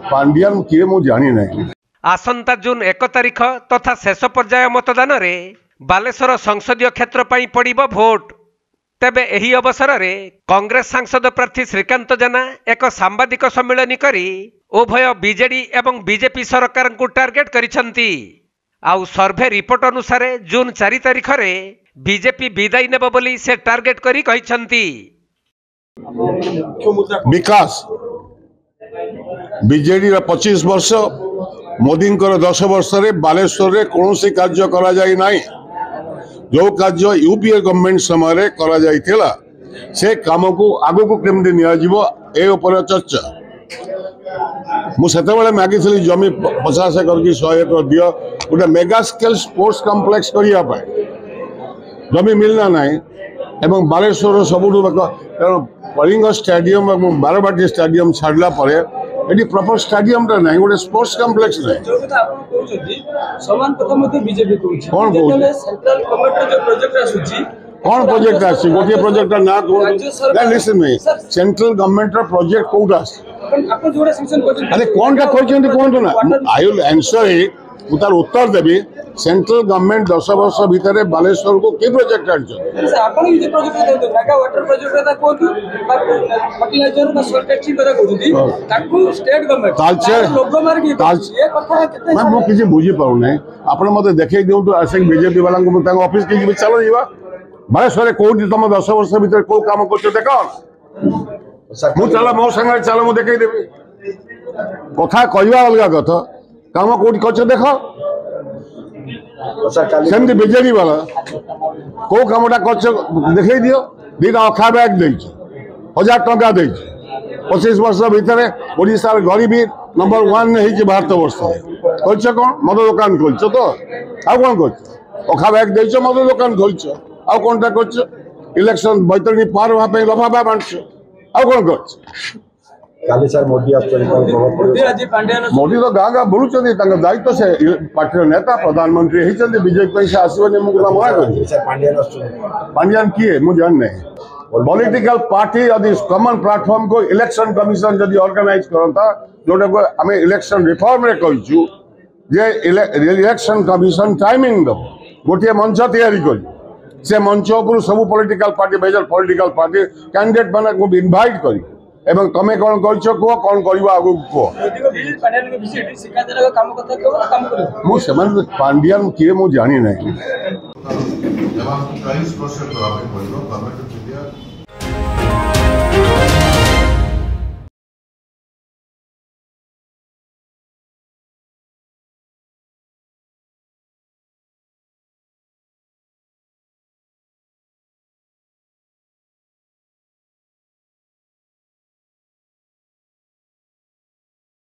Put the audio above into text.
पांडियान किए मु जानी नहीं। आसंता जून 1 तारिख तथा शेष पर्याय मतदान रे बालेश्वर संसदीय क्षेत्र पई पड़िबो भोट। तेबे एही अवसर में कांग्रेस सांसद प्रार्थी श्रीकांत जेना एक सांबादिक सम्मेलन करी उभय बीजेडी एवं बीजेपी सरकार को टार्गेट करिसंती। आउ सर्वे रिपोर्ट अनुसार जून 4 तारिख रे बीजेपी विदाई नेब बोली से टार्गेट करी कहिसंती। विकास बीजेडी 25 वर्ष मोदी 10 वर्ष रे बालेश्वर रे कौन कार्य करा जाई नाही। जो कार्य यूपीए गवर्नमेंट समय करा जाइथिला से काम को आगो को केमती नियाजिबो ए ऊपर चर्चा। मुझे मागी जमी 50 एकर की 100 एकर दियो गोटे मेगा स्केल स्पोर्ट्स कॉम्प्लेक्स करिया पाए जमी मिलना नहीं। एवं बालेश्वर सबुठ कलिंग स्टेडियम और बारबाटी स्टेडियम छाड़ला परे एटी प्रॉपर स्टेडियम टा नहीं गोटे स्पोर्ट्स कॉम्प्लेक्स नहीं। समान कथा मते बीजेपी कहउछि कौन सेंट्रल गवर्नमेंट जो प्रोजेक्ट आसुछि कौन प्रोजेक्ट आसी गोटे प्रोजेक्ट ना कोन लिसन में सेंट्रल गवर्नमेंट रा प्रोजेक्ट कोउटा आपन जोड़ा सेक्शन कहउछि अरे कोनटा कहउछन्ती कोन ना आई विल आंसर इट उतार उत्तर देबी। सेंट्रल गवर्नमेंट 10 वर्ष भीतर बालेश्वर को के प्रोजेक्ट आछन सर आपन ये प्रोजेक्ट दे मेगा वाटर प्रोजेक्ट ता कोन फर्टिलाइजर का सर्टेटी करा कहउछि ताकू स्टेट गवर्नमेंट लोगो मार की ये कथा केते मैं मो किछि बुझी पाउ नै। आपन मते देखै दिउ तो आसे बीजेपी वाला को तांग ऑफिस के भी चलो जीवा बालेश्वर कोठी तुम 10 वर्ष भीतर को काम करछ देखो मु चला मो संग चलो मु देखै देबी कथा कहवा अलगा कथा काम कोठी करछ देखो सेमती बीजेडी वाला को कामटा कर देखे दियो दीटा अखा बैग दे 1000 टंका दे 25 वर्ष भीतर ओडिशा गरीबी नंबर 1 है भारत वर्ष खोलछ कौन मद दुकान खोलछ तो आ कौन कर अखा बैग दे मद दुकान खोलछ आ कौनटा कर इलेक्शन बैतरणी पार वहाँ लफाफा बांटछ आ कौन कर काली सर मोदी मोदी तो गाँ गाँ बुलूँ दायित्व से पार्टी नेता प्रधानमंत्री होती बीजेपी से आसवनी मुझे मना पांडियान किए मुझे जान नहीं। पॉलिटिकल पार्टी यदि कॉमन प्लेटफॉर्म को इलेक्शन कमिशन जदि ऑर्गेनाइज करता जोटा को आम इलेक्शन रिफॉर्म रे कहिछु जे इलेक्शन कमिशन टाइमिंग दब गोटे मंच तैयारी कर से मंच उपर सब political party major political party candidate माने को इनवाइट करी एवं तमें कौन कर कौन कर आगु कह पांडियान किए मु जानी नहीं।